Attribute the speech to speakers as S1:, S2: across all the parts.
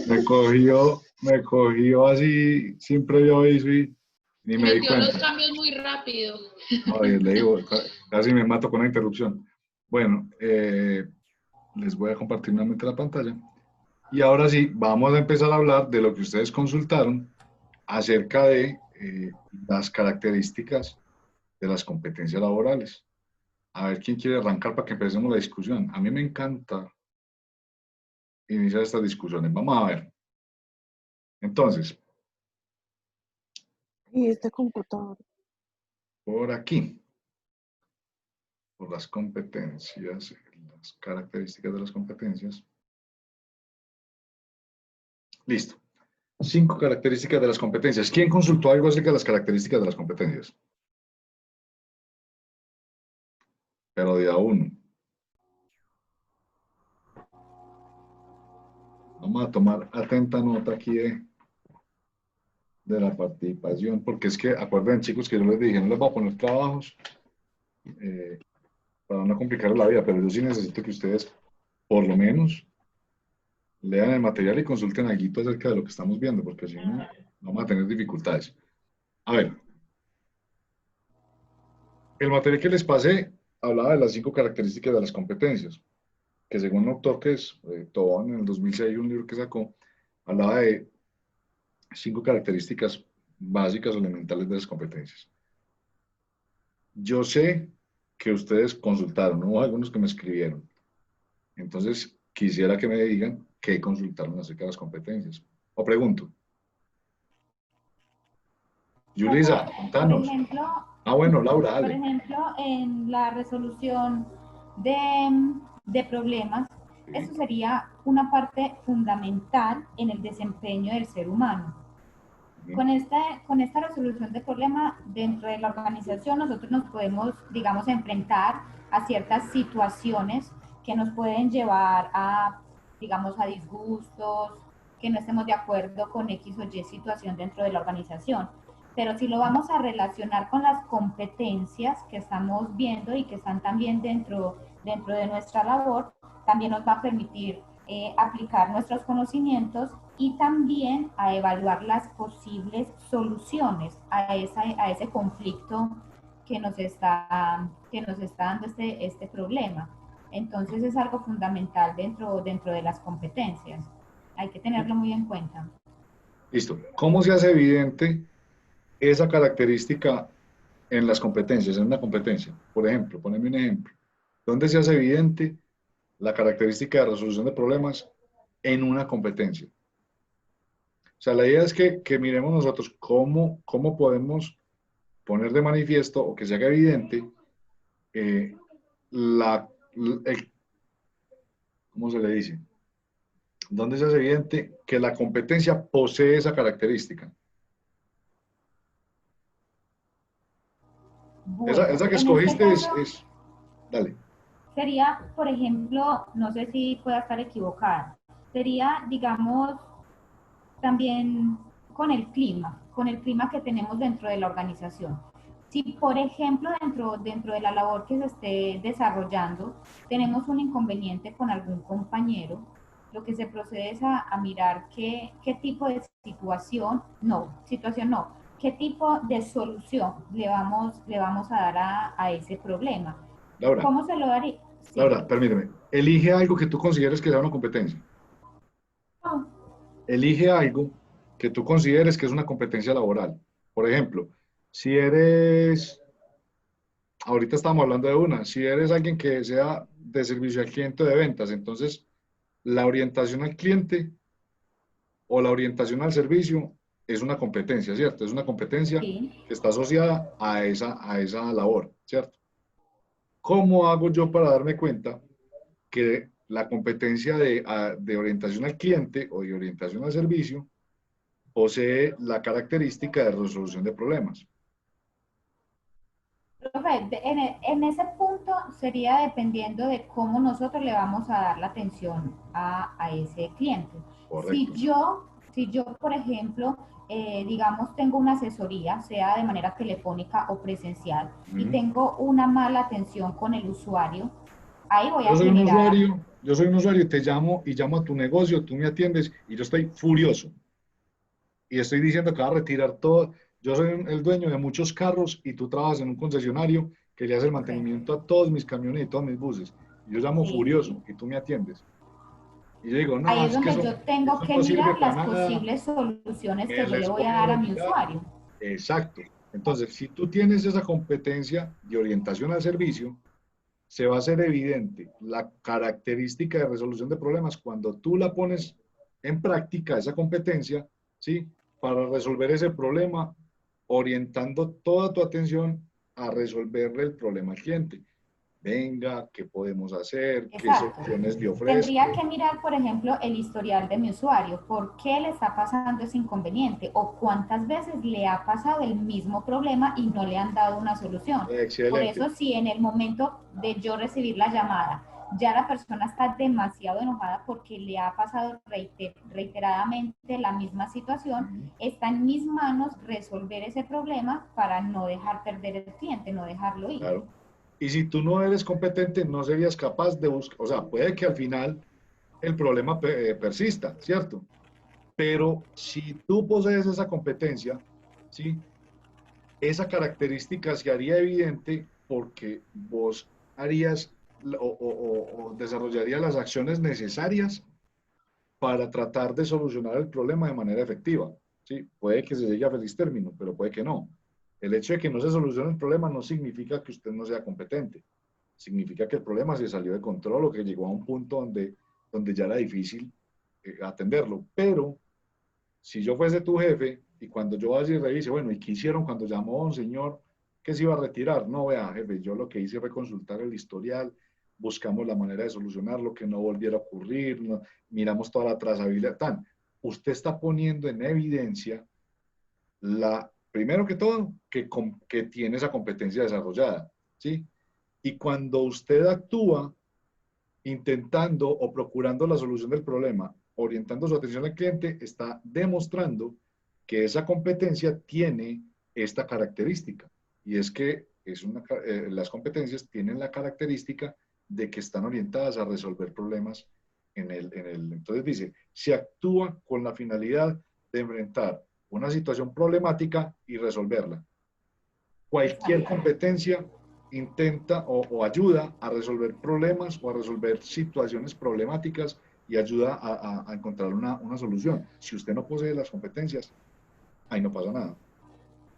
S1: me cogió así sin previo aviso y ni me di
S2: Metió los
S1: cuenta.
S2: cambios muy rápido.
S1: Ay, le digo, casi me mato con la interrupción. Bueno, les voy a compartir nuevamente la pantalla. Y ahora sí, vamos a empezar a hablar de lo que ustedes consultaron acerca de las características de las competencias laborales. A ver quién quiere arrancar para que empecemos la discusión. A mí me encanta iniciar estas discusiones. Vamos a ver. Entonces,
S3: Y este computador.
S1: por aquí, por las competencias, las características de las competencias. Listo. 5 características de las competencias. ¿Quién consultó algo acerca de las características de las competencias? Pero de a uno. Vamos a tomar atenta nota aquí de la participación, porque es que, acuerden chicos que yo les dije, no les voy a poner trabajos para no complicar la vida, pero yo sí necesito que ustedes, por lo menos, lean el material y consulten algo acerca de lo que estamos viendo, porque si no, vamos a tener dificultades. A ver, el material que les pasé hablaba de las 5 características de las competencias, que según un autor que es Tobón, en el 2006, un libro que sacó, hablaba de 5 características básicas o elementales de las competencias. Yo sé que ustedes consultaron, hubo algunos que me escribieron. Entonces, quisiera que me digan qué consultaron acerca de las competencias. O pregunto. Yulisa,
S4: Profe, por
S1: contanos.
S4: ejemplo,
S1: Ah, bueno, Laura,
S4: por
S1: dale.
S4: ejemplo, en la resolución de problemas,
S1: Sí.
S4: eso sería una parte fundamental en el desempeño del ser humano. Con esta resolución de problemas dentro de la organización, nosotros nos podemos, digamos, enfrentar a ciertas situaciones que nos pueden llevar a, digamos, a disgustos, que no estemos de acuerdo con X o Y situación dentro de la organización. Pero si lo vamos a relacionar con las competencias que estamos viendo y que están también dentro de nuestra labor, también nos va a permitir aplicar nuestros conocimientos y también a evaluar las posibles soluciones a ese conflicto que nos está dando este problema. Entonces es algo fundamental dentro de las competencias. Hay que tenerlo muy en cuenta.
S1: Listo. ¿Cómo se hace evidente esa característica en las competencias, en una competencia? Por ejemplo, poneme un ejemplo. ¿Dónde se hace evidente la característica de resolución de problemas en una competencia? O sea, la idea es que miremos nosotros cómo podemos poner de manifiesto o que se haga evidente la, el, ¿cómo se le dice? ¿Dónde se hace evidente que la competencia posee esa característica?
S4: Bueno,
S1: Esa que
S4: en este
S1: escogiste
S4: caso
S1: dale.
S4: sería, por ejemplo, no sé si pueda estar equivocada, sería, digamos, también con el clima que tenemos dentro de la organización. Si, por ejemplo, dentro de la labor que se esté desarrollando, tenemos un inconveniente con algún compañero, lo que se procede es a mirar qué tipo de situación no, qué tipo de solución le vamos a dar a ese problema.
S1: Laura,
S4: ¿Cómo se lo daría? Sí.
S1: Laura, permíteme. Elige algo que tú consideres que sea una competencia.
S4: Oh,
S1: Elige algo que tú consideres que es una competencia laboral. Por ejemplo, si eres, ahorita estamos hablando de una, si eres alguien que sea de servicio al cliente o de ventas, entonces la orientación al cliente o la orientación al servicio es una competencia, ¿cierto? Es una competencia
S4: sí.
S1: que está asociada a esa labor, ¿cierto? ¿Cómo hago yo para darme cuenta que la competencia de orientación al cliente o de orientación al servicio posee la característica de resolución de problemas?
S4: Profe, en ese punto sería dependiendo de cómo nosotros le vamos a dar la atención a ese cliente. Si
S1: Correcto.
S4: yo, por ejemplo, digamos, tengo una asesoría, sea de manera telefónica o presencial, y tengo una mala atención con el usuario, ahí voy
S1: Yo
S4: a
S1: soy un
S4: generar...
S1: usuario yo soy un usuario y te llamo y llamo a tu negocio, tú me atiendes y yo estoy furioso y estoy diciendo que va a retirar todo. Yo soy el dueño de muchos carros y tú trabajas en un concesionario que le hace el
S4: Correcto.
S1: mantenimiento a todos mis camiones y todos mis buses. Y yo llamo
S4: Sí,
S1: furioso
S4: sí.
S1: y tú me atiendes. Y yo digo,
S4: Ahí
S1: no,
S4: es
S1: es que
S4: donde yo tengo
S1: eso
S4: que
S1: no sirve
S4: mirar
S1: para
S4: las
S1: nada,
S4: posibles soluciones
S1: me
S4: que yo le
S1: les
S4: voy
S1: voy
S4: a
S1: a
S4: dar a mi
S1: retirar.
S4: usuario.
S1: Exacto. Entonces, si tú tienes esa competencia de orientación al servicio, se va a hacer evidente la característica de resolución de problemas cuando tú la pones en práctica, esa competencia, ¿sí? Para resolver ese problema, orientando toda tu atención a resolverle el problema al cliente. Venga, ¿qué podemos hacer? ¿Qué
S4: Exacto.
S1: soluciones le
S4: Tendría
S1: ofrezco?
S4: que mirar, por ejemplo, el historial de mi usuario, por qué le está pasando ese inconveniente o cuántas veces le ha pasado el mismo problema y no le han dado una solución. Por
S1: Excelente.
S4: eso, si en el momento de yo recibir la llamada, ya la persona está demasiado enojada porque le ha pasado reiteradamente la misma situación,
S1: Ujú.
S4: está en mis manos resolver ese problema para no dejar perder el cliente, no dejarlo ir.
S1: Claro. Y si tú no eres competente, no serías capaz de buscar, o sea, puede que al final el problema persista, ¿cierto? Pero si tú posees esa competencia, ¿sí? Esa característica se haría evidente porque vos harías o desarrollarías las acciones necesarias para tratar de solucionar el problema de manera efectiva. ¿Sí? Puede que se llegue a feliz término, pero puede que no. El hecho de que no se solucione el problema no significa que usted no sea competente. Significa que el problema se salió de control o que llegó a un punto donde ya era difícil atenderlo. Pero si yo fuese tu jefe y cuando yo vaya y revise, bueno, ¿y qué hicieron cuando llamó a un señor que se iba a retirar? No, vea, jefe, yo lo que hice fue consultar el historial, buscamos la manera de solucionarlo, que no volviera a ocurrir, no, miramos toda la trazabilidad, tan. Usted está poniendo en evidencia primero que todo, que tiene esa competencia desarrollada, ¿sí? Y cuando usted actúa intentando o procurando la solución del problema, orientando su atención al cliente, está demostrando que esa competencia tiene esta característica. Y es que las competencias tienen la característica de que están orientadas a resolver problemas entonces dice, se actúa con la finalidad de enfrentar una situación problemática y resolverla. Cualquier
S4: Exacto.
S1: competencia intenta o ayuda a resolver problemas o a resolver situaciones problemáticas y ayuda a encontrar una solución. Si usted no posee las competencias, ahí no pasa nada.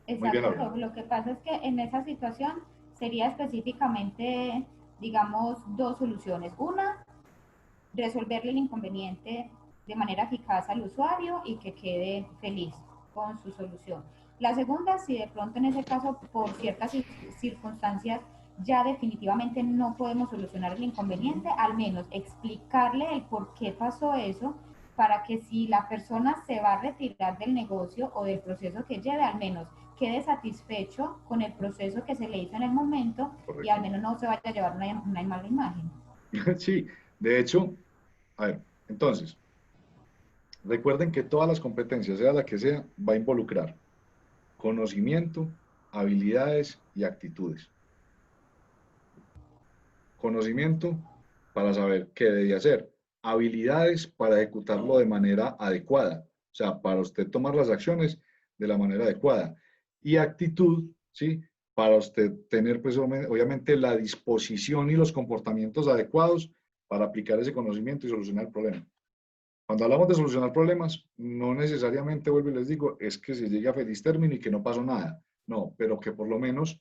S1: Muy bien,
S4: Exacto,
S1: Laura.
S4: lo que pasa es que en esa situación sería específicamente, digamos, dos soluciones. Una, resolverle el inconveniente de manera eficaz al usuario y que quede feliz con su solución. La segunda, si de pronto en ese caso, por ciertas circunstancias, ya definitivamente no podemos solucionar el
S1: Ujú.
S4: inconveniente, al menos explicarle el por qué pasó eso, para que si la persona se va a retirar del negocio o del proceso que lleve, al menos quede satisfecho con el proceso que se le hizo en el momento y al
S1: Correcto.
S4: menos no se vaya a llevar una mala imagen.
S1: Sí, de hecho, a ver, entonces, recuerden que todas las competencias, sea la que sea, va a involucrar conocimiento, habilidades y actitudes. Conocimiento para saber qué debe hacer, habilidades para ejecutarlo de manera adecuada, o sea, para usted tomar las acciones de la manera adecuada, y actitud, ¿sí? Para usted tener, pues, obviamente, la disposición y los comportamientos adecuados para aplicar ese conocimiento y solucionar el problema. Cuando hablamos de solucionar problemas, no necesariamente, vuelvo y les digo, es que se llegue a feliz término y que no pasó nada. No, pero que por lo menos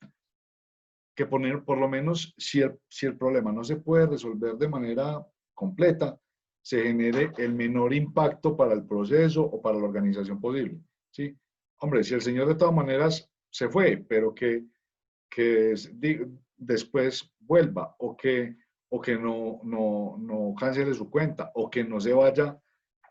S1: si el problema no se puede resolver de manera completa, se genere el menor impacto para el proceso o para la organización posible. ¿Sí? Hombre, si el señor de todas maneras se fue, pero que después vuelva o que no cancele su cuenta o que no se vaya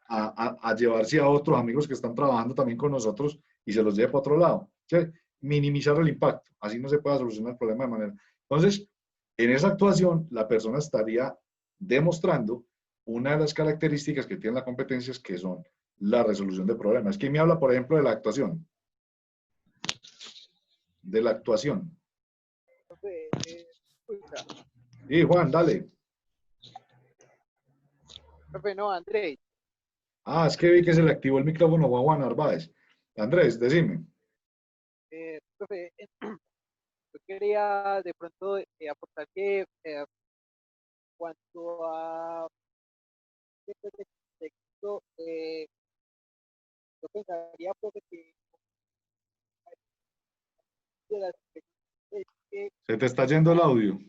S1: a llevarse a otros amigos que están trabajando también con nosotros y se los lleve para otro lado. ¿Sí? Minimizar el impacto. Así no se puede solucionar el problema de manera. Entonces, en esa actuación, la persona estaría demostrando una de las características que tiene la competencia, que son la resolución de problemas. ¿Quién me habla, por ejemplo, de la actuación? De la actuación.
S2: Profe, escucha.
S1: Sí, Juan, dale.
S2: Profe, no, Andrés.
S1: Ah, es que vi que se le activó el micrófono a Juan Narváez. Andrés, decime.
S2: Profe, yo quería de pronto aportar que cuanto a este texto, yo pensaría, profe, que de las es que
S1: Se te está yendo el audio.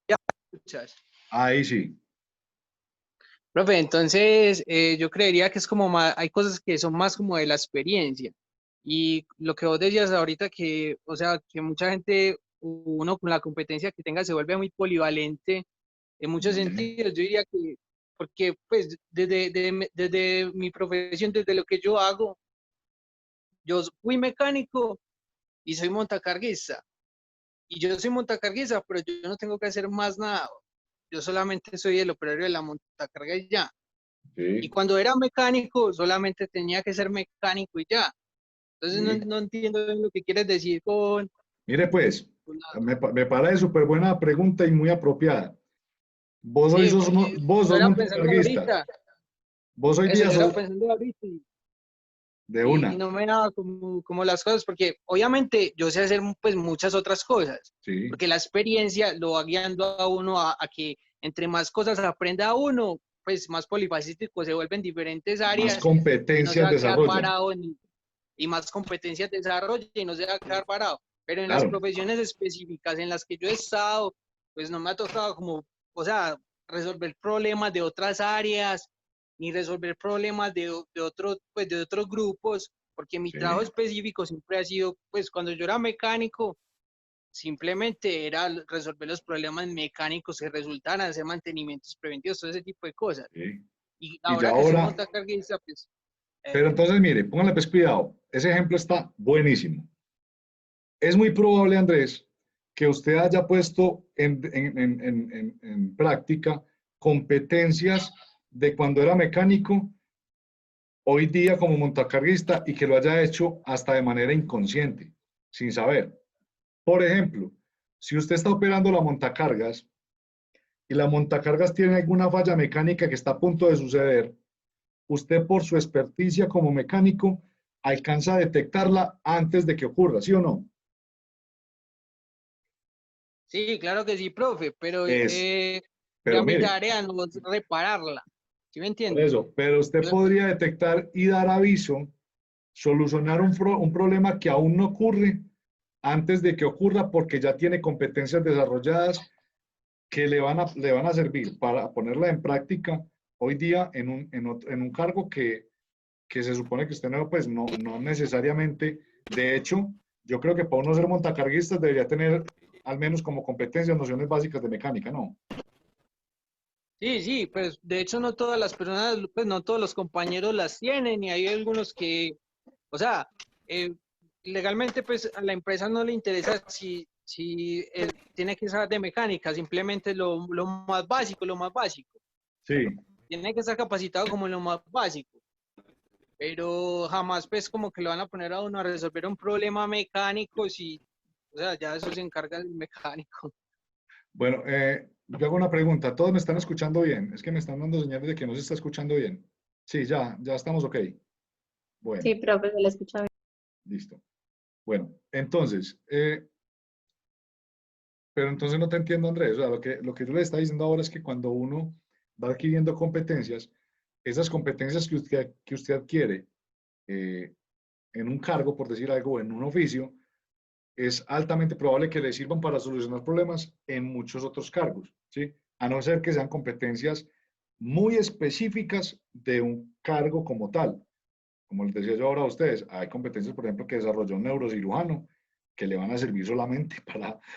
S2: ya escuchas.
S1: Ahí sí.
S2: Profe, entonces yo creería que es como más, hay cosas que son más como de la experiencia. Y lo que vos decías ahorita que, o sea, que mucha gente, uno con la competencia que tenga se vuelve muy polivalente en muchos
S1: Ujú.
S2: sentidos. Yo diría que, porque pues desde mi profesión, desde lo que yo hago, yo fui mecánico y soy montacarguista. Y yo soy montacarguista, pero yo no tengo que hacer más nada. Yo solamente soy el operario de la montacarga y ya. Y
S1: Sí,
S2: cuando era mecánico, solamente tenía que ser mecánico y ya. Entonces no,
S1: sí.
S2: no entiendo lo que quieres decir
S1: Mire, pues,
S2: con la-
S1: me parece súper buena pregunta y muy apropiada.
S2: Sí, porque
S1: Vos
S2: yo
S1: sos
S2: era pensando
S1: montacarguista.
S2: ahorita,
S1: Vos hoy
S2: eso,
S1: día
S2: yo era
S1: sos
S2: pensando ahorita
S1: de
S2: y
S1: una.
S2: no me daba como las cosas, porque obviamente yo sé hacer pues muchas otras cosas,
S1: Sí.
S2: porque la experiencia lo va guiando a uno a que entre más cosas aprenda uno, pues más polifacético se vuelven diferentes
S1: Más
S2: áreas y no se
S1: competencias
S2: va a quedar
S1: desarrolla.
S2: parado y más competencias desarrolla y no se va a quedar parado. Pero en las
S1: Claro.
S2: profesiones específicas en las que yo he estado, pues no me ha tocado como, o sea, resolver problemas de otras áreas, ni resolver problemas de otros, pues de otros grupos, porque mi trabajo
S1: Sí.
S2: específico siempre ha sido, pues cuando yo era mecánico, simplemente era resolver los problemas mecánicos que resultaran, hacer mantenimientos preventivos, todo ese tipo de cosas.
S1: Sí.
S2: Y
S1: Y ya
S2: ahora que soy
S1: ahora,
S2: montacarguista, pues
S1: pero entonces mire, póngale pues cuidado. Ese ejemplo está buenísimo. Es muy probable, Andrés, que usted haya puesto en práctica competencias de cuando era mecánico, hoy día como montacarguista y que lo haya hecho hasta de manera inconsciente, sin saber. Por ejemplo, si usted está operando la montacargas y la montacargas tiene alguna falla mecánica que está a punto de suceder, usted por su experticia como mecánico alcanza a detectarla antes de que ocurra, ¿sí o no?
S2: sí, claro que sí, profe, pero
S1: Es,
S2: ya
S1: pero
S2: mi
S1: mire,
S2: tarea no es repararla. ¿Sí me
S1: por
S2: entiende?
S1: eso, pero usted
S2: Yo-
S1: podría detectar y dar aviso, solucionar un problema que aún no ocurre antes de que ocurra porque ya tiene competencias desarrolladas que le van a servir para ponerla en práctica hoy día en un cargo que se supone que usted no, pues no necesariamente. De hecho, yo creo que para uno ser montacarguistas debería tener al menos como competencias, nociones básicas de mecánica, ¿no?
S2: sí, sí, pues de hecho no todas las personas, pues no todos los compañeros las tienen y hay algunos que, o sea, eh, legalmente pues a la empresa no le interesa si él tiene que saber de mecánica, simplemente lo más básico, lo más básico.
S1: Sí,
S2: Tiene que estar capacitado como en lo más básico. Pero jamás pues como que lo van a poner a uno a resolver un problema mecánico si, o sea, ya eso se encarga el mecánico.
S1: bueno, yo hago una pregunta. ¿Todos me están escuchando bien? Es que me están dando señales de que no se está escuchando bien. Sí, ya estamos ok. Bueno,
S3: Sí, profe, se le escucha bien.
S1: listo. Bueno, entonces, pero entonces no te entiendo, Andrés. O sea, lo que yo le está diciendo ahora es que cuando uno va adquiriendo competencias, esas competencias que usted adquiere eh, en un cargo, por decir algo, en un oficio, es altamente probable que le sirvan para solucionar problemas en muchos otros cargos, ¿sí? A no ser que sean competencias muy específicas de un cargo como tal. Como les decía yo ahora a ustedes, hay competencias, por ejemplo, que desarrolló un neurocirujano que le van a servir solamente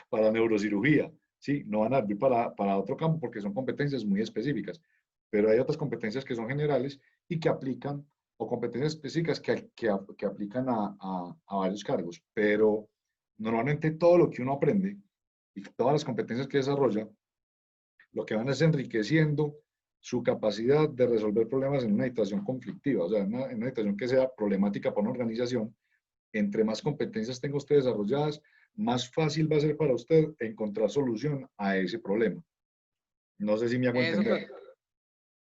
S1: para neurocirugía, ¿sí? No van a servir para otro campo porque son competencias muy específicas. Pero hay otras competencias que son generales y que aplican, o competencias específicas que aplican a varios cargos. Pero normalmente todo lo que uno aprende y todas las competencias que desarrolla, lo que van es enriqueciendo su capacidad de resolver problemas en una situación conflictiva, o sea, en una situación que sea problemática para una organización. Entre más competencias tenga usted desarrolladas, más fácil va a ser para usted encontrar solución a ese problema. No sé si me hago
S2: Eso,
S1: entender.
S2: profe.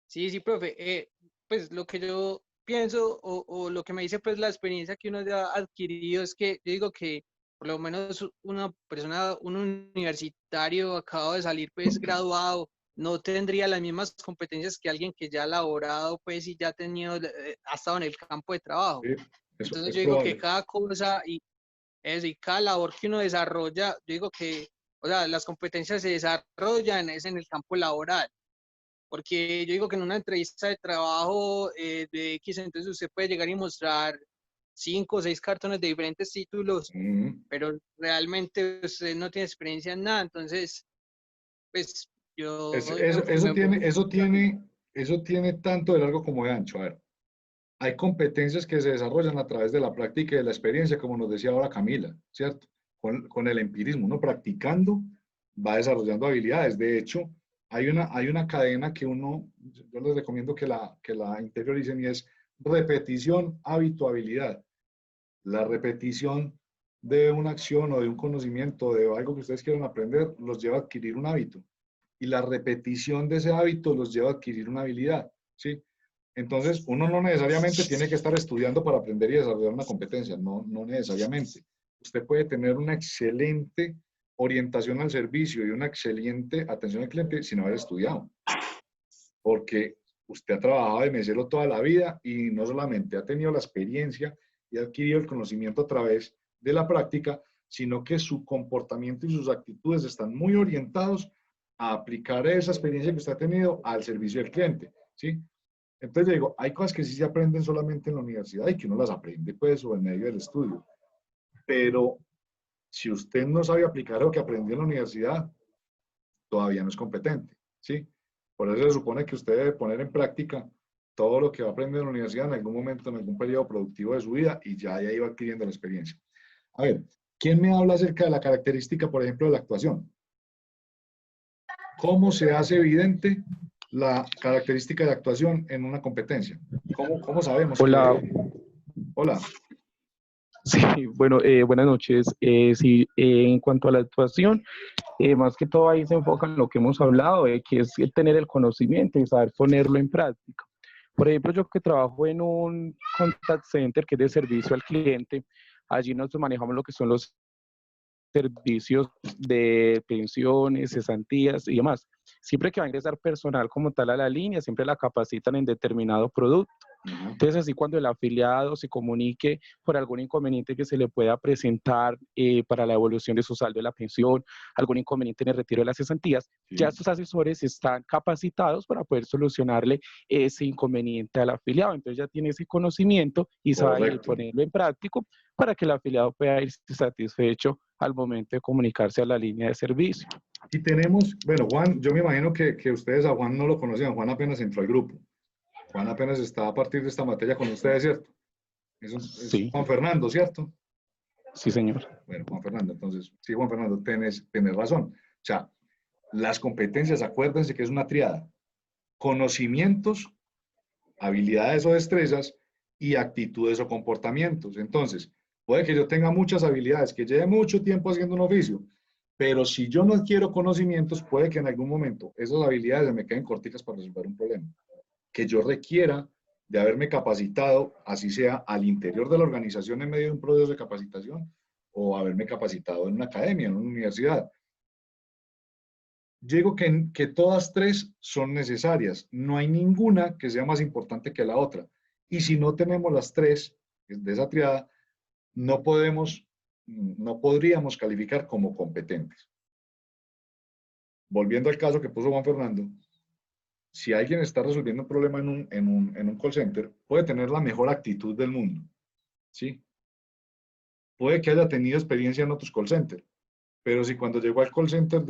S2: Sí, sí, profe. Pues lo que yo pienso o lo que me dice pues la experiencia que uno ya ha adquirido es que yo digo que por lo menos una persona, un universitario acabado de salir pues graduado, no tendría las mismas competencias que alguien que ya ha laborado pues y ya ha tenido, ha estado en el campo de trabajo.
S1: Sí, eso
S2: Entonces
S1: es
S2: yo digo que
S1: probable.
S2: cada cosa y eso, y cada labor que uno desarrolla, yo digo que, o sea, las competencias se desarrollan es en el campo laboral, porque yo digo que en una entrevista de trabajo de X, entonces usted puede llegar y mostrar 5 o 6 cartones de diferentes títulos,
S1: Ujú.
S2: pero realmente usted no tiene experiencia en nada, entonces, pues yo me voy
S1: Eso tiene tanto de largo como de ancho. A ver, hay competencias que se desarrollan a través de la práctica y de la experiencia, como nos decía ahora Camila, ¿cierto? Con el empirismo, uno practicando va desarrollando habilidades. De hecho, hay una cadena que yo les recomiendo que la interioricen y es repetición, hábito, habilidad. La repetición de una acción o de un conocimiento, de algo que ustedes quieran aprender, los lleva a adquirir un hábito. Y la repetición de ese hábito los lleva a adquirir una habilidad, ¿sí? Entonces, uno no necesariamente tiene que estar estudiando para aprender y desarrollar una competencia, no necesariamente. Usted puede tener una excelente orientación al servicio y una excelente atención al cliente sin haber estudiado, porque usted ha trabajado de mesero toda la vida y no solamente ha tenido la experiencia y ha adquirido el conocimiento a través de la práctica, sino que su comportamiento y sus actitudes están muy orientados a aplicar esa experiencia que usted ha tenido al servicio del cliente, ¿sí? Entonces yo digo, hay cosas que sí se aprenden solamente en la universidad y que uno las aprende pues o en medio del estudio, pero si usted no sabe aplicar lo que aprendió en la universidad, todavía no es competente, ¿sí? Por eso se supone que usted debe poner en práctica todo lo que va a aprender en la universidad en algún momento, en algún periodo productivo de su vida y ya iba adquiriendo la experiencia. A ver, ¿quién me habla acerca de la característica, por ejemplo, de la actuación? ¿Cómo se hace evidente la característica de actuación en una competencia? ¿Cómo sabemos
S5: Hola,
S1: que... Hola.
S5: sí, bueno, buenas noches. Sí, en cuanto a la actuación, más que todo ahí se enfoca en lo que hemos hablado, que es el tener el conocimiento y saber ponerlo en práctica. Por ejemplo, yo que trabajo en un contact center que es de servicio al cliente, allí nosotros manejamos lo que son los servicios de pensiones, cesantías y demás. Siempre que va a ingresar personal como tal a la línea, siempre la capacitan en determinado producto. Entonces, así cuando el afiliado se comunique por algún inconveniente que se le pueda presentar para la evolución de su saldo de la pensión, algún inconveniente en el retiro de las cesantías,
S1: Sí.
S5: ya estos asesores están capacitados para poder solucionarle ese inconveniente al afiliado. Entonces ya tiene ese conocimiento y sabe ponerlo en práctico para que el afiliado pueda ir satisfecho al momento de comunicarse a la línea de servicio.
S1: Y tenemos, bueno, Juan, yo me imagino que ustedes a Juan no lo conocían, Juan apenas entró al grupo. Juan apenas está a partir de esta materia con ustedes, ¿cierto? Es
S5: Sí,
S1: Juan Fernando, ¿cierto?
S5: sí, señor.
S1: Bueno, Juan Fernando, entonces, sí, Juan Fernando, tenés razón. O sea, las competencias, acuérdense que es una triada. Conocimientos, habilidades o destrezas y actitudes o comportamientos. Entonces, puede que yo tenga muchas habilidades, que lleve mucho tiempo haciendo un oficio, pero si yo no adquiero conocimientos, puede que en algún momento esas habilidades se me queden corticas para resolver un problema. Que yo requiera de haberme capacitado, así sea al interior de la organización en medio de un proceso de capacitación o haberme capacitado en una academia, en una universidad. Yo digo que todas tres son necesarias. No hay ninguna que sea más importante que la otra. Y si no tenemos las tres de esa triada, no podríamos calificar como competentes. Volviendo al caso que puso Juan Fernando, si alguien está resolviendo un problema en un call center, puede tener la mejor actitud del mundo, ¿sí? Puede que haya tenido experiencia en otros call centers, pero si cuando llegó al call center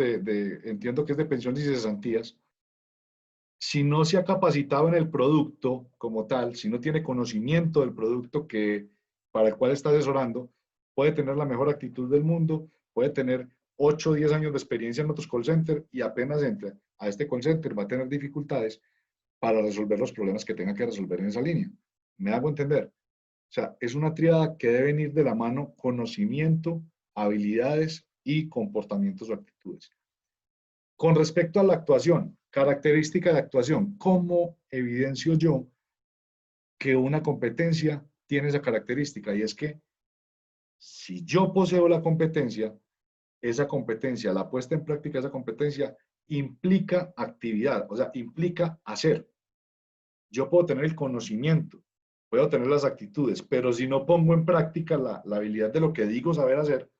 S1: entiendo que es de pensiones y cesantías, si no se ha capacitado en el producto como tal, si no tiene conocimiento del producto para el cual está asesorando, puede tener la mejor actitud del mundo, puede tener 8 o 10 años de experiencia en otros call centers y apenas entra a este call center va a tener dificultades para resolver los problemas que tenga que resolver en esa línea. ¿Me hago entender? O sea, es una tríada que debe venir de la mano conocimiento, habilidades y comportamientos o actitudes. Con respecto a la actuación, Característica de actuación. ¿Cómo evidencio yo que una competencia tiene esa característica? Y es que si yo poseo la competencia, esa competencia, la puesta en práctica de esa competencia implica actividad, o sea, implica hacer. Yo puedo tener el conocimiento, puedo tener las actitudes, pero si no pongo en práctica la habilidad de lo que digo saber hacer,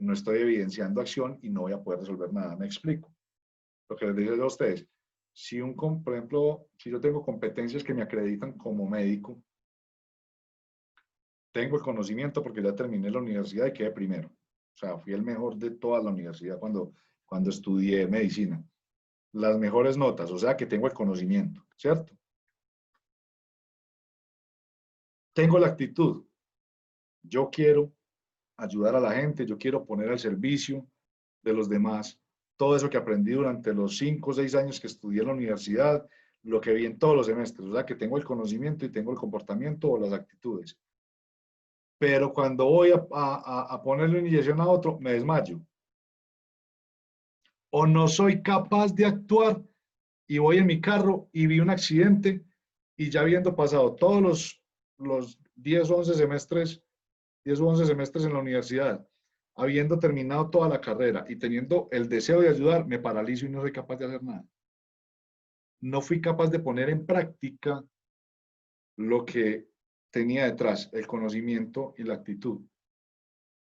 S1: no estoy evidenciando acción y no voy a poder resolver nada. Me explico. Lo que les dije a ustedes, si por ejemplo, si yo tengo competencias que me acreditan como médico, tengo el conocimiento porque ya terminé la universidad y quedé primero. O sea, fui el mejor de toda la universidad cuando estudié medicina. Las mejores notas, o sea que tengo el conocimiento, ¿cierto? Tengo la actitud. Yo quiero ayudar a la gente, yo quiero poner al servicio de los demás todo eso que aprendí durante los 5 o 6 años que estudié en la universidad, lo que vi en todos los semestres, o sea que tengo el conocimiento y tengo el comportamiento o las actitudes. Pero cuando voy a ponerle una inyección a otro, me desmayo. O no soy capaz de actuar y voy en mi carro y vi un accidente y ya habiendo pasado todos los 10 o 11 semestres, 10 o 11 semestres en la universidad, habiendo terminado toda la carrera y teniendo el deseo de ayudar, me paralizo y no soy capaz de hacer nada. No fui capaz de poner en práctica lo que tenía detrás, el conocimiento y la actitud.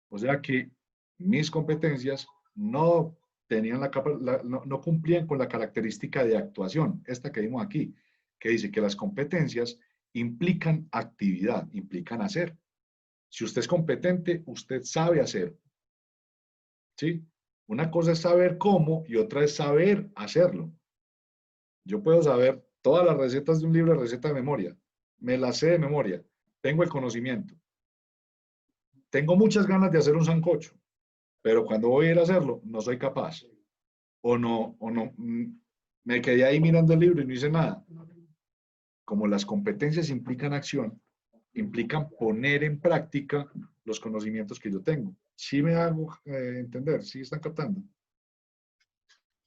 S1: O sea que mis competencias no tenían no cumplían con la característica de actuación, esta que vimos aquí, que dice que las competencias implican actividad, implican hacer. Si usted es competente, usted sabe hacer. ¿Sí? Una cosa es saber cómo y otra es saber hacerlo. Yo puedo saber todas las recetas de un libro de receta de memoria. Me las sé de memoria. Tengo el conocimiento. Tengo muchas ganas de hacer un sancocho, pero cuando voy a ir a hacerlo, no soy capaz. O no, me quedé ahí mirando el libro y no hice nada. Como las competencias implican acción, implican poner en práctica los conocimientos que yo tengo. ¿Sí me hago entender? ¿Sí están captando?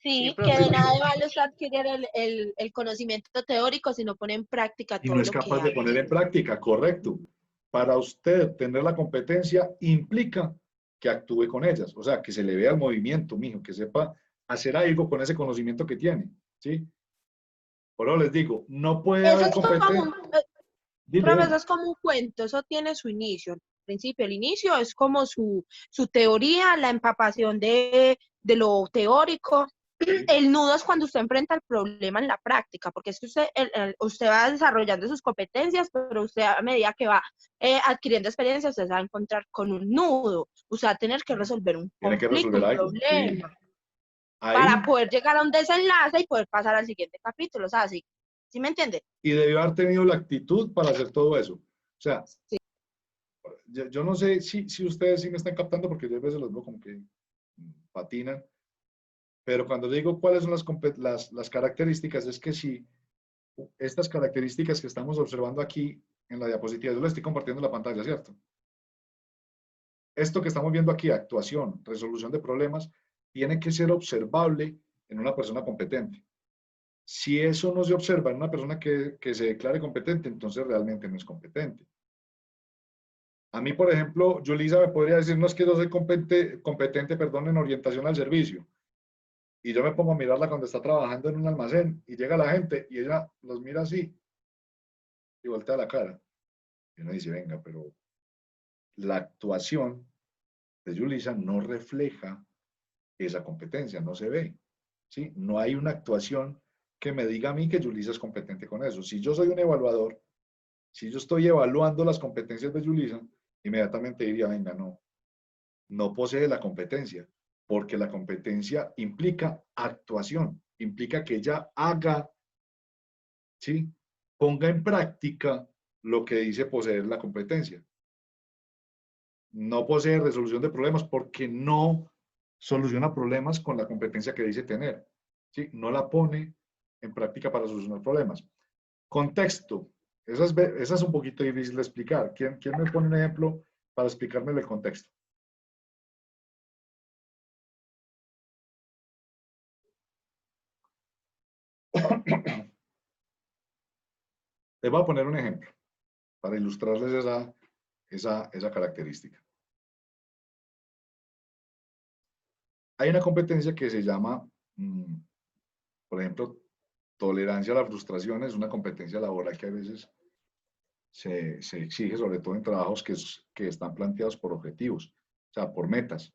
S6: Sí,
S2: Sí,
S6: que
S2: profe.
S6: de nada vale usted adquirir el conocimiento teórico si no pone en práctica
S1: Y
S6: todo
S1: no es
S6: lo que
S1: capaz de poner en práctica, correcto. Para usted tener la competencia implica que actúe con ellas, o sea, que se le vea el movimiento, mijo, que sepa hacer algo con ese conocimiento que tiene, ¿sí? Por eso les digo, no puede
S6: Eso
S1: haber
S6: es como
S1: competencia.
S6: profe, eso es como un cuento, eso tiene su inicio. Al principio, el inicio es como su teoría, la empapación de lo teórico. El nudo es cuando usted enfrenta el problema en la práctica, porque es que usted va desarrollando sus competencias, pero usted a medida que va adquiriendo experiencia, usted se va a encontrar con un nudo, usted va a tener que resolver un
S1: Tiene que
S6: conflicto,
S1: resolver
S6: un
S1: algo, sí.
S6: problema, para
S1: Ahí,
S6: poder llegar a un desenlace y poder pasar al siguiente capítulo, o sea, ¿sí me entiende?
S1: y debió haber tenido la actitud para hacer todo eso. O sea,
S6: Sí.
S1: yo no sé si ustedes sí me están captando, porque yo a veces los veo como que patinan, pero cuando digo cuáles son las características, es que si estas características que estamos observando aquí en la diapositiva, yo les estoy compartiendo la pantalla, ¿cierto? Esto que estamos viendo aquí, actuación, resolución de problemas, tiene que ser observable en una persona competente. Si eso no se observa en una persona que se declare competente, entonces realmente no es competente. A mí, por ejemplo, Yulisa me podría decir, no es que yo soy competente, perdón, en orientación al servicio. Y yo me pongo a mirarla cuando está trabajando en un almacén y llega la gente y ella los mira así y voltea la cara. Y uno dice, venga, pero la actuación de Yulisa no refleja esa competencia, no se ve. ¿Sí? No hay una actuación que me diga a mí que Yulisa es competente con eso. Si yo soy un evaluador, si yo estoy evaluando las competencias de Yulisa, inmediatamente diría, venga, no posee la competencia, porque la competencia implica actuación, implica que ella haga, ¿sí? Ponga en práctica lo que dice poseer la competencia. No posee resolución de problemas porque no soluciona problemas con la competencia que dice tener, ¿sí? No la pone en práctica para solucionar problemas. Contexto. Esa es un poquito difícil de explicar. ¿Quién me pone un ejemplo para explicarme el contexto? Les voy a poner un ejemplo para ilustrarles esa característica. Hay una competencia que se llama, por ejemplo, tolerancia a la frustración. Es una competencia laboral que a veces se exige, sobre todo en trabajos que están planteados por objetivos, o sea, por metas,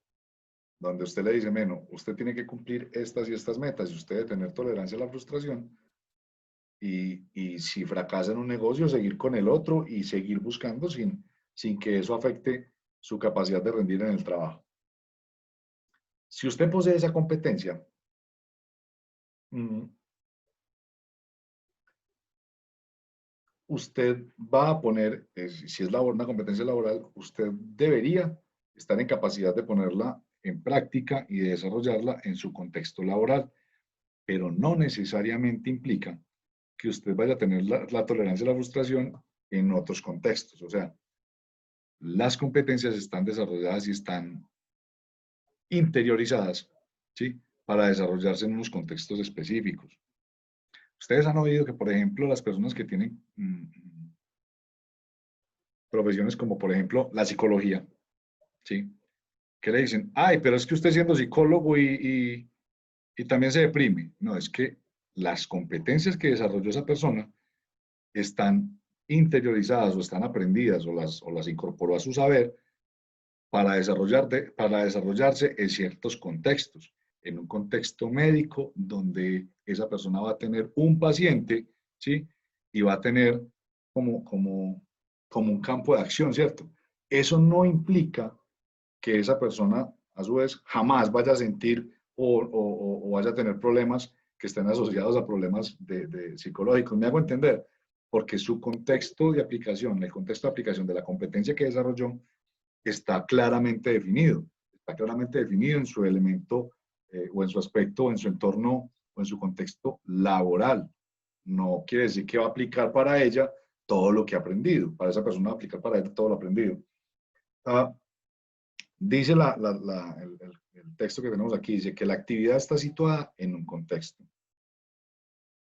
S1: donde usted le dice, bueno, usted tiene que cumplir estas y estas metas y usted debe tener tolerancia a la frustración y si fracasa en un negocio, seguir con el otro y seguir buscando sin que eso afecte su capacidad de rendir en el trabajo. Si usted posee esa competencia, usted va a poner, si es una competencia laboral, usted debería estar en capacidad de ponerla en práctica y de desarrollarla en su contexto laboral, pero no necesariamente implica que usted vaya a tener la tolerancia a la frustración en otros contextos. O sea, las competencias están desarrolladas y están interiorizadas, ¿sí?, para desarrollarse en unos contextos específicos. Ustedes han oído que, por ejemplo, las personas que tienen profesiones como, por ejemplo, la psicología, ¿sí?, que le dicen, ay, pero es que usted siendo psicólogo y también se deprime. No, es que las competencias que desarrolló esa persona están interiorizadas o están aprendidas o las incorporó a su saber para desarrollarse en ciertos contextos. En un contexto médico donde esa persona va a tener un paciente, ¿sí?, y va a tener como un campo de acción, ¿cierto? Eso no implica que esa persona, a su vez, jamás vaya a sentir o vaya a tener problemas que estén asociados a problemas psicológicos. ¿Me hago entender? Porque su contexto de aplicación, el contexto de aplicación de la competencia que desarrolló, está claramente definido. Está claramente definido en su elemento o en su aspecto o en su entorno o en su contexto laboral. No quiere decir que va a aplicar para ella todo lo que ha aprendido. Para esa persona va a aplicar para ella todo lo aprendido. Dice el texto que tenemos aquí, dice que la actividad está situada en un contexto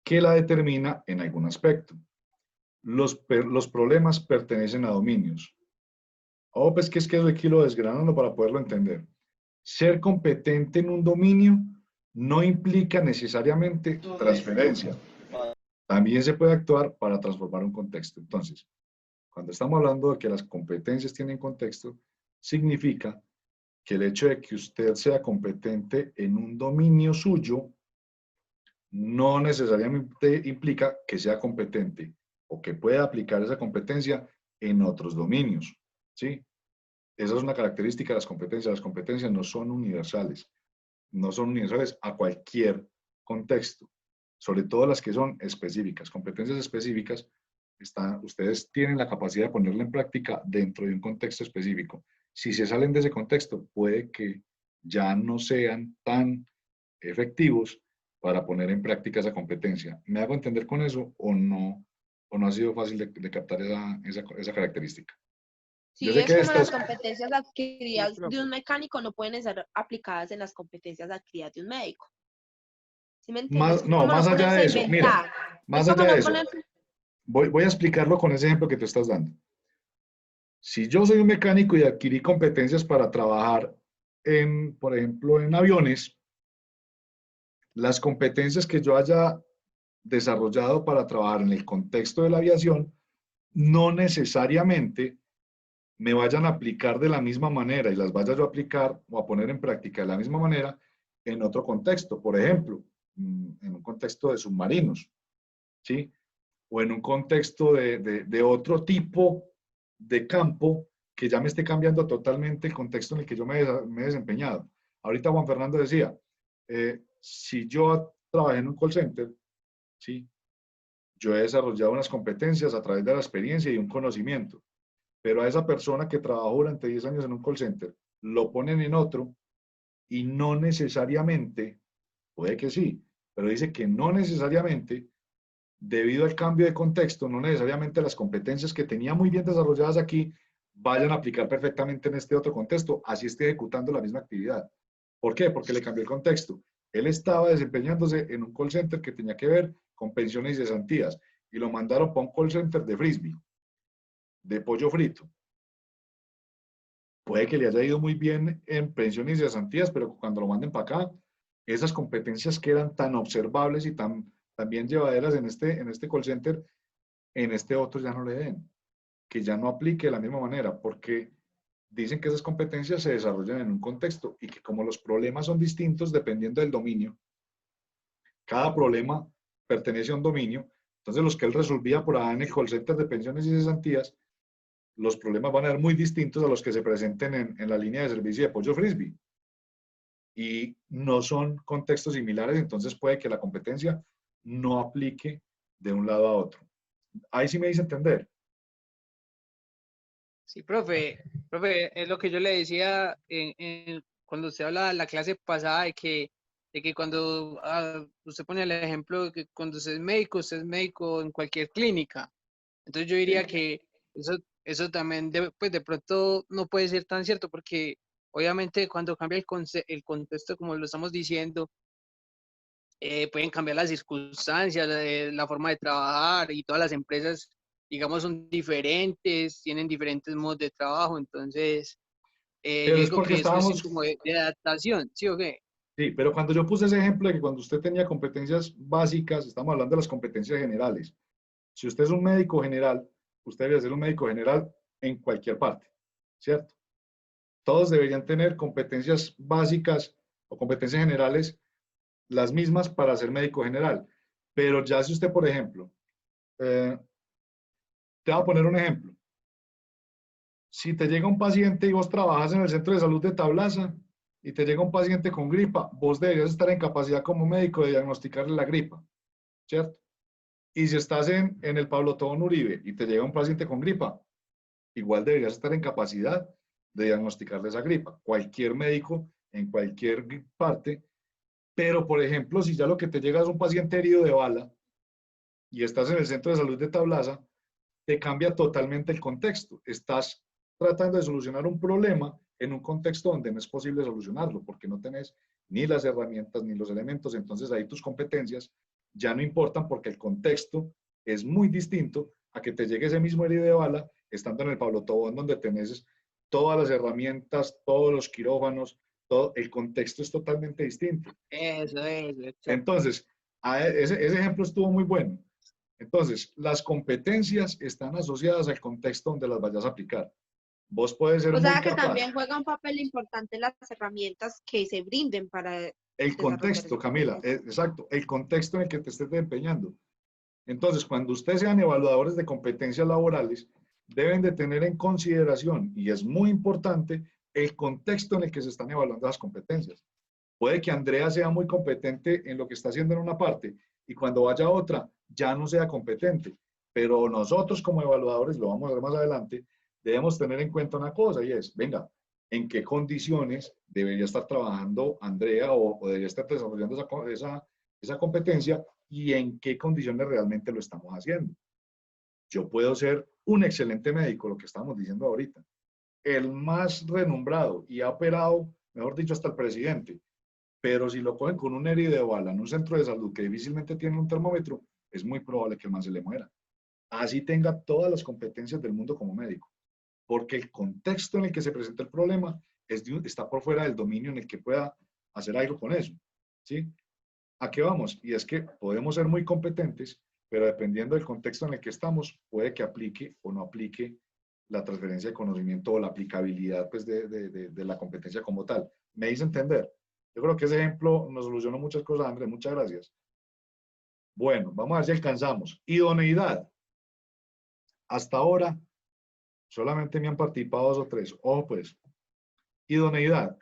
S1: que la determina en algún aspecto. Los problemas pertenecen a dominios. Oh, pues que es que eso aquí lo desgranando para poderlo entender. Ser competente en un dominio no implica necesariamente transferencia. También se puede actuar para transformar un contexto. Entonces, cuando estamos hablando de que las competencias tienen contexto, significa que el hecho de que usted sea competente en un dominio suyo no necesariamente implica que sea competente o que pueda aplicar esa competencia en otros dominios, ¿sí? Esa es una característica de las competencias. Las competencias no son universales. No son universales a cualquier contexto, sobre todo las que son específicas. Competencias específicas, ustedes tienen la capacidad de ponerla en práctica dentro de un contexto específico. Si se salen de ese contexto, puede que ya no sean tan efectivos para poner en práctica esa competencia. ¿Me hago entender con eso o no ha sido fácil de captar esa característica?
S6: Sí,
S1: Yo sé
S6: es
S1: que
S6: como las competencias adquiridas de un mecánico no pueden ser aplicadas en las competencias adquiridas de un médico. ¿Sí me entiendes?
S1: Más allá de eso, mira, más allá de eso, voy a explicarlo con ese ejemplo que tú estás dando. Si yo soy un mecánico y adquirí competencias para trabajar por ejemplo, en aviones, las competencias que yo haya desarrollado para trabajar en el contexto de la aviación no necesariamente me vayan a aplicar de la misma manera y las vaya yo a aplicar o a poner en práctica de la misma manera en otro contexto. Por ejemplo, en un contexto de submarinos, ¿sí? O en un contexto de otro tipo de campo que ya me esté cambiando totalmente el contexto en el que yo me he desempeñado. Ahorita Juan Fernando decía, si yo trabajé en un call center, ¿sí?, yo he desarrollado unas competencias a través de la experiencia y un conocimiento, pero a esa persona que trabajó durante 10 años en un call center, lo ponen en otro y no necesariamente, puede que sí, pero dice que no necesariamente, debido al cambio de contexto, no necesariamente las competencias que tenía muy bien desarrolladas aquí vayan a aplicar perfectamente en este otro contexto, así esté ejecutando la misma actividad. ¿Por qué? Porque le cambió el contexto. Él estaba desempeñándose en un call center que tenía que ver con pensiones y cesantías. y lo mandaron para un call center de frisbee, de pollo frito. Puede que le haya ido muy bien en pensiones y cesantías, pero cuando lo manden para acá, esas competencias que eran tan observables y tan bien llevaderas en este call center, en este otro ya no le den, que ya no aplique de la misma manera, porque dicen que esas competencias se desarrollan en un contexto y que como los problemas son distintos dependiendo del dominio, cada problema pertenece a un dominio, entonces los que él resolvía por allá en el call center de pensiones y cesantías, los problemas van a ser muy distintos a los que se presenten en la línea de servicio de pollo frisbee. Y no son contextos similares, entonces puede que la competencia no aplique de un lado a otro. Ahí sí me dice entender.
S2: Sí, profe, es lo que yo le decía cuando usted hablaba en la clase pasada de que cuando usted pone el ejemplo de que cuando usted es médico en cualquier clínica. Entonces yo diría que eso también pues de pronto no puede ser tan cierto porque obviamente cuando cambia el contexto como lo estamos diciendo, pueden cambiar las circunstancias, la forma de trabajar y todas las empresas, digamos, son diferentes, tienen diferentes modos de trabajo, entonces yo
S1: Pero es
S2: digo
S1: porque
S2: que eso es
S1: estábamos,
S2: como de adaptación, ¿sí o qué?
S1: sí, pero cuando yo puse ese ejemplo de que cuando usted tenía competencias básicas, estamos hablando de las competencias generales. Si usted es un médico general, usted debe ser un médico general en cualquier parte, ¿cierto? Todos deberían tener competencias básicas o competencias generales las mismas para ser médico general. Pero ya si usted, por ejemplo, te voy a poner un ejemplo. Si te llega un paciente y vos trabajas en el centro de salud de Tablaza y te llega un paciente con gripa, vos deberías estar en capacidad como médico de diagnosticarle la gripa, ¿cierto? Y si estás en el Pablo Tobón Uribe y te llega un paciente con gripa, igual deberías estar en capacidad de diagnosticarle esa gripa. Cualquier médico en cualquier parte. Pero, por ejemplo, si ya lo que te llega es un paciente herido de bala y estás en el centro de salud de Tablaza, te cambia totalmente el contexto. Estás tratando de solucionar un problema en un contexto donde no es posible solucionarlo, porque no tenés ni las herramientas ni los elementos. Entonces ahí tus competencias ya no importan porque el contexto es muy distinto a que te llegue ese mismo herido de bala estando en el Pablo Tobón, donde tenés todas las herramientas, todos los quirófanos, todo, el contexto es totalmente distinto.
S2: Eso, exacto.
S1: Entonces, ese ejemplo estuvo muy bueno. Entonces, las competencias están asociadas al contexto donde las vayas a aplicar. Vos puedes ser
S6: O
S1: muy
S6: sea que
S1: capaz.
S6: también juega un papel importante las herramientas que se brinden para
S1: El
S6: desarrollar
S1: contexto,
S6: esa
S1: Camila,
S6: competencia.
S1: exacto, el contexto en el que te estés desempeñando. Entonces, cuando ustedes sean evaluadores de competencias laborales, deben de tener en consideración, y es muy importante, el contexto en el que se están evaluando las competencias. Puede que Andrea sea muy competente en lo que está haciendo en una parte y cuando vaya a otra ya no sea competente. Pero nosotros como evaluadores, lo vamos a ver más adelante, debemos tener en cuenta una cosa y es, venga, ¿en qué condiciones debería estar trabajando Andrea o debería estar desarrollando esa competencia y en qué condiciones realmente lo estamos haciendo? Yo puedo ser un excelente médico, lo que estamos diciendo ahorita, el más renombrado y ha operado, mejor dicho, hasta el presidente. Pero si lo cogen con un herido de bala en un centro de salud que difícilmente tiene un termómetro, es muy probable que el man se le muera. Así tenga todas las competencias del mundo como médico. Porque el contexto en el que se presenta el problema está por fuera del dominio en el que pueda hacer algo con eso. ¿Sí? ¿A qué vamos? Y es que podemos ser muy competentes, pero dependiendo del contexto en el que estamos, puede que aplique o no aplique la transferencia de conocimiento o la aplicabilidad pues, de la competencia como tal. ¿Me hice entender? Yo creo que ese ejemplo nos solucionó muchas cosas, Andrés. Muchas gracias. Bueno, vamos a ver si alcanzamos. Idoneidad. Hasta ahora, solamente me han participado 2 o 3. Ojo, pues. Idoneidad.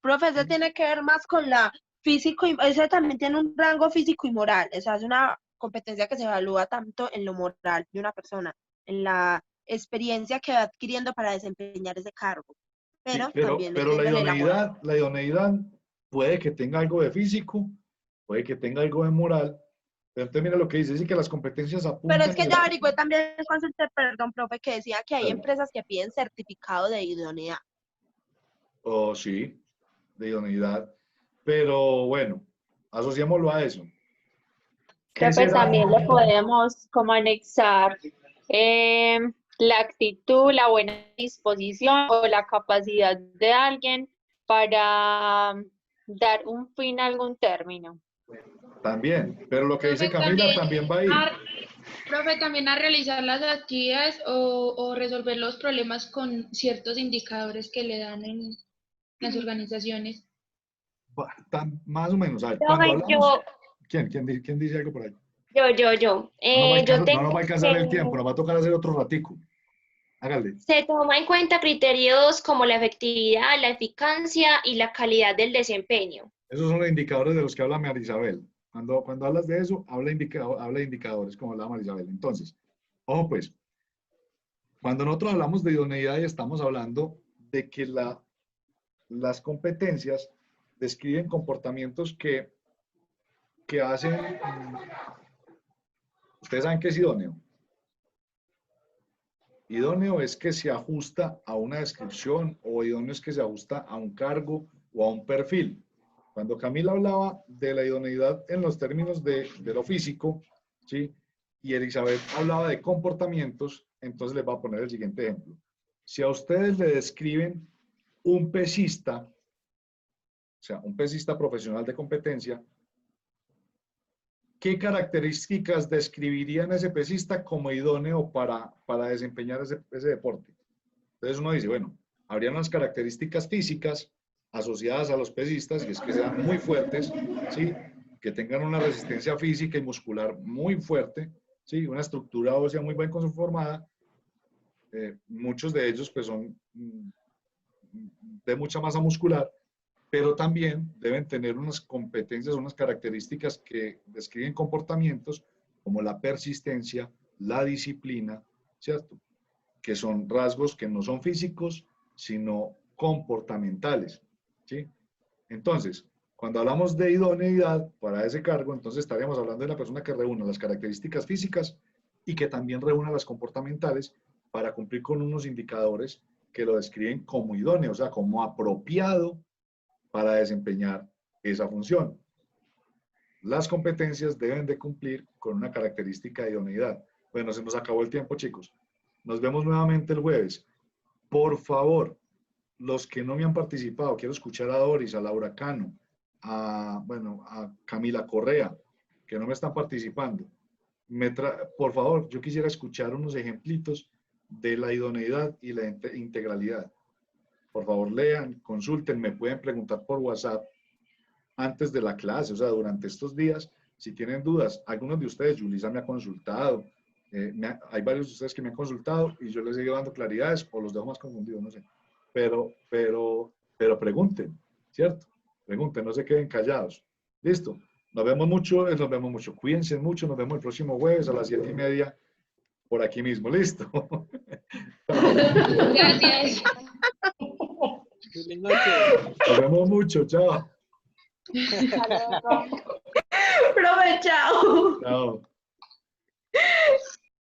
S6: Profe, eso tiene que ver más con la físico, y eso también tiene un rango físico y moral. O sea, es una competencia que se evalúa tanto en lo moral de una persona, en la experiencia que va adquiriendo para desempeñar ese cargo, pero
S1: Sí,
S6: también
S1: pero
S6: metiéndole la moral.
S1: la idoneidad puede que tenga algo de físico, puede que tenga algo de moral, pero entonces mira lo que dice, dice que las competencias
S6: Pero
S1: apuntan
S6: es que
S1: y
S6: ya averigué también, consulté, perdón, profe, que decía que hay
S1: Dale.
S6: empresas que piden certificado de idoneidad.
S1: Oh, sí, de idoneidad. Pero bueno, asociémoslo a eso. ¿Qué
S3: Profe,
S1: será?
S3: también le podemos como anexar la actitud, la buena disposición o la capacidad de alguien para dar un fin a algún término.
S1: También, pero lo que dice
S7: Profe,
S1: Camila también va ahí.
S7: Profe, también a realizar las actividades o resolver los problemas con ciertos indicadores que le dan en las organizaciones.
S1: Más o menos, a ver,
S3: Profe,
S1: cuando hablamos... ¿Quién dice algo por ahí?
S3: yo.
S1: No nos
S3: Tengo
S1: va a alcanzar el
S3: que
S1: tiempo, nos va a tocar hacer otro ratico. Hágale.
S8: Se toma en cuenta criterios como la efectividad, la eficacia y la calidad del desempeño.
S1: Esos son los indicadores de los que habla María Isabel. Cuando hablas de eso, habla de indicadores, como hablaba María Isabel. Entonces, ojo pues, cuando nosotros hablamos de idoneidad, estamos hablando de que las competencias describen comportamientos que hacen... ¿Ustedes saben qué es idóneo? Idóneo es que se ajusta a una descripción, o idóneo es que se ajusta a un cargo o a un perfil. Cuando Camila hablaba de la idoneidad en los términos de lo físico, ¿sí? Y Elizabeth hablaba de comportamientos, entonces les voy a poner el siguiente ejemplo. Si a ustedes le describen un pesista, o sea, un pesista profesional de competencia, ¿qué características describirían a ese pesista como idóneo para desempeñar ese deporte? Entonces uno dice, bueno, habrían unas características físicas asociadas a los pesistas, y es que sean muy fuertes, ¿sí? Que tengan una resistencia física y muscular muy fuerte, ¿sí? Una estructura ósea muy bien conformada. Muchos de ellos pues son de mucha masa muscular, pero también deben tener unas competencias, unas características que describen comportamientos como la persistencia, la disciplina, ¿cierto? Que son rasgos que no son físicos, sino comportamentales, ¿sí? Entonces, cuando hablamos de idoneidad para ese cargo, entonces estaríamos hablando de una persona que reúna las características físicas y que también reúna las comportamentales para cumplir con unos indicadores que lo describen como idóneo, o sea, como apropiado para desempeñar esa función. Las competencias deben de cumplir con una característica de idoneidad. Bueno, se nos acabó el tiempo, chicos. Nos vemos nuevamente el jueves. Por favor, los que no me han participado, quiero escuchar a Doris, a Laura Cano, a Camila Correa, que no me están participando. Por favor, yo quisiera escuchar unos ejemplitos de la idoneidad y la integralidad. Por favor, lean, consulten, me pueden preguntar por WhatsApp antes de la clase, o sea, durante estos días, si tienen dudas. Algunos de ustedes, Yulisa me ha consultado, hay varios de ustedes que me han consultado y yo les he ido dando claridades o los dejo más confundidos, no sé. Pero pregunten, ¿cierto? Pregunten, no se queden callados. Listo. Nos vemos mucho. Cuídense mucho. Nos vemos el próximo jueves a las 7:30 por aquí mismo. Listo.
S7: Gracias.
S2: Buenas noches.
S1: Nos vemos mucho. Chao.
S6: Profe, chao.
S1: Chao.